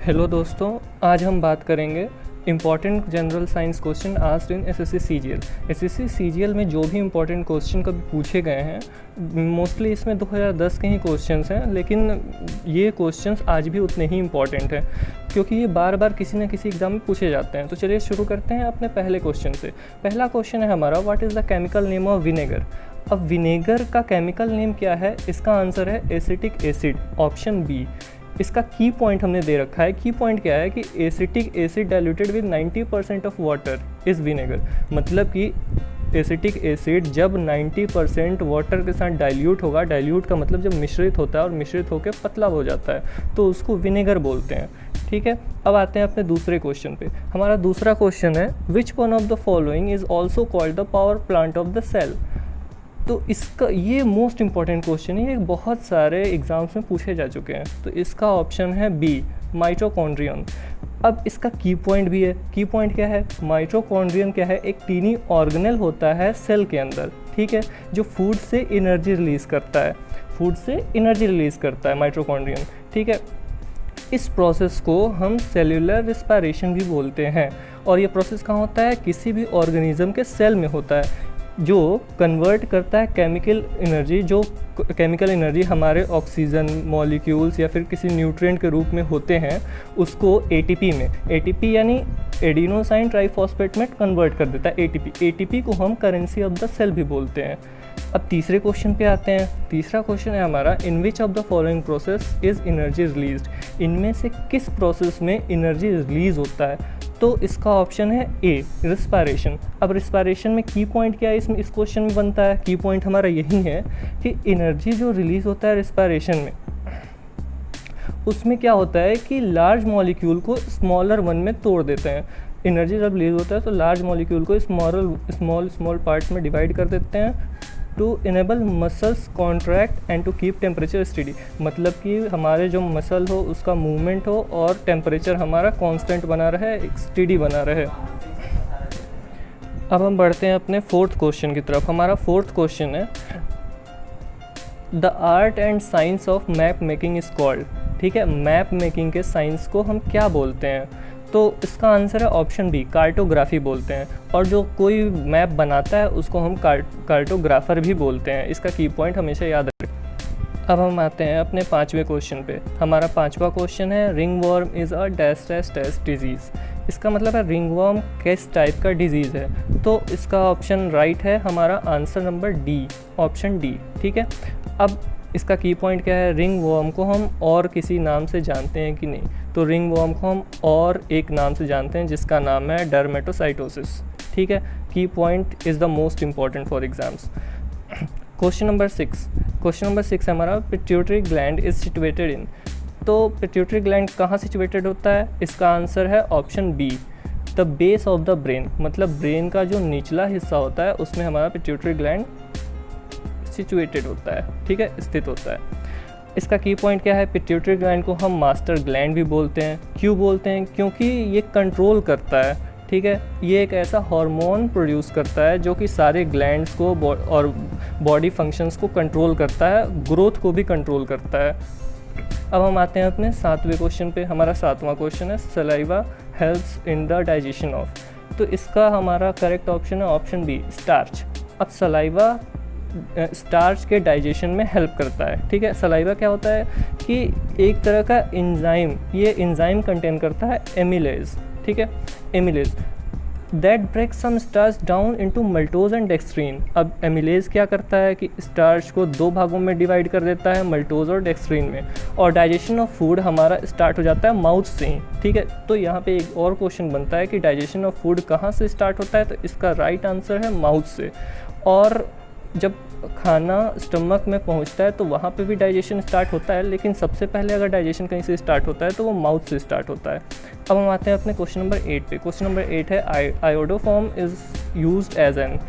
Hello दोस्तों, आज हम बात करेंगे important general science question asked in SSC CGL. SSC CGL में जो भी इम्पॉर्टेंट क्वेश्चन कभी पूछे गए हैं मोस्टली इसमें 2010 के ही क्वेश्चंस हैं, लेकिन ये क्वेश्चंस आज भी उतने ही इम्पॉर्टेंट हैं क्योंकि ये बार बार किसी न किसी एग्ज़ाम में पूछे जाते हैं। तो चलिए शुरू करते हैं अपने पहले क्वेश्चन से। पहला क्वेश्चन है हमारा, what is the chemical name of vinegar. अब विनेगर का केमिकल नेम क्या है? इसका आंसर है एसिटिक एसिड, ऑप्शन बी। इसका की पॉइंट हमने दे रखा है। की पॉइंट क्या है कि acetic acid diluted with 90% of water is vinegar. मतलब कि एसिटिक एसिड जब 90% वाटर के साथ डाइल्यूट होगा, डाइल्यूट का मतलब जब मिश्रित होता है और मिश्रित होकर पतला हो जाता है तो उसको विनेगर बोलते हैं। ठीक है, अब आते हैं अपने दूसरे क्वेश्चन पे। हमारा दूसरा क्वेश्चन है, which one of the following is also called the power plant of the cell. तो इसका ये मोस्ट इंपॉर्टेंट क्वेश्चन है, ये बहुत सारे एग्जाम्स में पूछे जा चुके हैं। तो इसका ऑप्शन है बी, माइटोकॉन्ड्रियन। अब इसका की पॉइंट भी है। की पॉइंट क्या है? माइटोकॉन्ड्रियन क्या है? एक टीनी ऑर्गेनेल होता है सेल के अंदर, ठीक है, जो फूड से एनर्जी रिलीज़ करता है। फूड से एनर्जी रिलीज़ करता है माइटोकॉन्ड्रियन, ठीक है। इस प्रोसेस को हम सेल्यूलर रिस्पायरेशन भी बोलते हैं। और ये प्रोसेस कहाँ होता है? किसी भी ऑर्गेनिज्म के सेल में होता है, जो कन्वर्ट करता है केमिकल एनर्जी, जो केमिकल एनर्जी हमारे ऑक्सीजन मॉलिक्यूल्स या फिर किसी न्यूट्रिएंट के रूप में होते हैं, उसको एटीपी में, एटीपी यानी एडिनोसाइन ट्राइफॉस्फेट में कन्वर्ट कर देता है एटीपी। एटीपी को हम करेंसी ऑफ द सेल भी बोलते हैं। अब तीसरे क्वेश्चन पे आते हैं। तीसरा क्वेश्चन है हमारा, in which of the following process is energy released. इनमें से किस प्रोसेस में एनर्जी रिलीज होता है? तो इसका ऑप्शन है ए, रिस्पायरेशन। अब रिस्पायरेशन में की पॉइंट क्या है इसमें, इस क्वेश्चन में बनता है? की पॉइंट हमारा यही है कि एनर्जी जो रिलीज़ होता है रिस्पायरेशन में, उसमें क्या होता है कि लार्ज मॉलिक्यूल को स्मॉलर वन में तोड़ देते हैं। एनर्जी जब रिलीज होता है तो लार्ज मॉलिक्यूल को स्मॉल पार्ट्स में डिवाइड कर देते हैं to enable muscles contract and to keep temperature steady. मतलब कि हमारे जो मसल हो उसका मूवमेंट हो और टेम्परेचर हमारा कांस्टेंट बना रहे, स्टडी बना रहे। अब हम बढ़ते हैं अपने फोर्थ क्वेश्चन की तरफ। हमारा फोर्थ क्वेश्चन है, the art and science of map making is called. ठीक है, मैप मेकिंग के साइंस को हम क्या बोलते हैं? तो इसका आंसर है ऑप्शन बी, कार्टोग्राफी बोलते हैं। और जो कोई मैप बनाता है उसको हम कार्टोग्राफर भी बोलते हैं। इसका की पॉइंट हमेशा याद रखें। अब हम आते हैं अपने पांचवें क्वेश्चन पे। हमारा पांचवा क्वेश्चन है, ring worm is a dash dash dash disease. इसका मतलब है रिंग वर्म किस टाइप का डिजीज़ है? तो इसका ऑप्शन राइट है हमारा answer number D, option D. ठीक है, अब इसका की पॉइंट क्या है? रिंग वर्म को हम और किसी नाम से जानते हैं कि नहीं? तो रिंग वर्म को हम और एक नाम से जानते हैं जिसका नाम है डर्मेटोसाइटोसिस। ठीक है, की point is the most important for exams. Question number 6। Question number 6 हमारा, pituitary gland is situated in. तो पिट्यूटरी ग्लैंड कहाँ सिचुएटेड होता है? इसका आंसर है option B, the base of the brain. मतलब ब्रेन का जो निचला हिस्सा होता है उसमें हमारा पिट्यूटरी ग्लैंड सिचुएटेड होता है, ठीक है, स्थित होता है। इसका की पॉइंट क्या है? पिट्यूटरी ग्लैंड को हम मास्टर ग्लैंड भी बोलते हैं। क्यों बोलते हैं? क्योंकि ये कंट्रोल करता है, ठीक है, ये एक ऐसा हार्मोन प्रोड्यूस करता है जो कि सारे ग्लैंड्स को और बॉडी फंक्शंस को कंट्रोल करता है, ग्रोथ को भी कंट्रोल करता है। अब हम आते हैं अपने सातवें क्वेश्चन पे। हमारा सातवां क्वेश्चन है, saliva helps in the digestion of. तो इसका हमारा करेक्ट ऑप्शन है ऑप्शन बी, स्टार्च। अब सलाइवा स्टार्च के डाइजेशन में हेल्प करता है, ठीक है। सलाइवा क्या होता है कि एक तरह का एंजाइम, ये एंजाइम कंटेन करता है एमिलेज, ठीक है, amylase that break some starch down into maltose and dextrin. अब एमिलेज क्या करता है कि स्टार्च को दो भागों में डिवाइड कर देता है, मल्टोज और डेक्सट्रीन में, और डाइजेशन ऑफ फूड हमारा स्टार्ट हो जाता है माउथ से ही, ठीक है। तो यहाँ पे एक और क्वेश्चन बनता है कि डाइजेशन ऑफ फूड कहाँ से स्टार्ट होता है? तो इसका राइट आंसर है माउथ से। और जब खाना स्टमक में पहुंचता है तो वहाँ पे भी डाइजेशन स्टार्ट होता है, लेकिन सबसे पहले अगर डाइजेशन कहीं से स्टार्ट होता है तो वो माउथ से स्टार्ट होता है। अब हम आते हैं अपने क्वेश्चन नंबर 8 पे। क्वेश्चन नंबर 8 है, iodoform is used as an.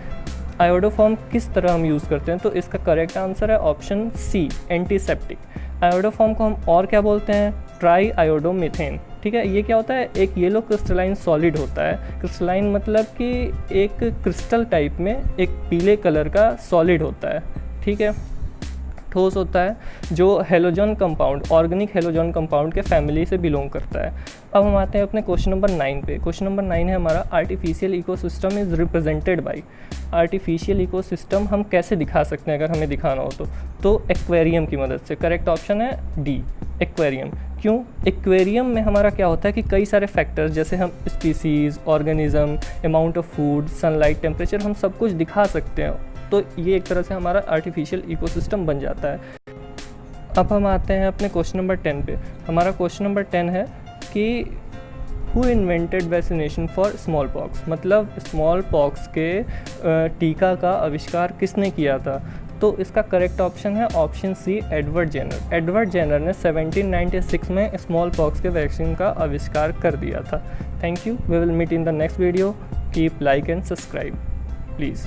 Iodoform किस तरह हम यूज़ करते हैं? तो इसका करेक्ट आंसर है ऑप्शन सी, एंटीसेप्टिक। आयोडोफॉर्म को हम और क्या बोलते हैं? ट्राई आयोडोमीथेन, ठीक है। ये क्या होता है? एक येलो क्रिस्टलाइन सॉलिड होता है। क्रिस्टलाइन मतलब कि एक क्रिस्टल टाइप में एक पीले कलर का सॉलिड होता है, ठीक है। ठोस होता है जो halogen compound, organic halogen compound के फैमिली से बिलोंग करता है। अब हम आते हैं अपने क्वेश्चन नंबर 9 पे। क्वेश्चन नंबर 9 है हमारा, artificial ecosystem is represented by. Artificial ecosystem हम कैसे दिखा सकते हैं अगर हमें दिखाना हो तो एक्वेरियम की मदद से। करेक्ट ऑप्शन है डी, एक्वेरियम। क्यों? एक्वेरियम में हमारा क्या होता है कि कई सारे फैक्टर्स, जैसे हम species, organism, amount of food, sunlight, temperature, हम सब कुछ दिखा सकते हैं। तो ये एक तरह से हमारा आर्टिफिशियल इकोसिस्टम बन जाता है। अब हम आते हैं अपने क्वेश्चन नंबर 10 पे। हमारा क्वेश्चन नंबर 10 है कि who invented vaccination for smallpox, मतलब स्मॉल पॉक्स के टीका का आविष्कार किसने किया था? तो इसका करेक्ट ऑप्शन है option C, Edward Jenner. Edward Jenner ने 1796 में स्मॉल पॉक्स के वैक्सीन का आविष्कार कर दिया था। Thank you, we will meet in the next video. Keep like and subscribe please.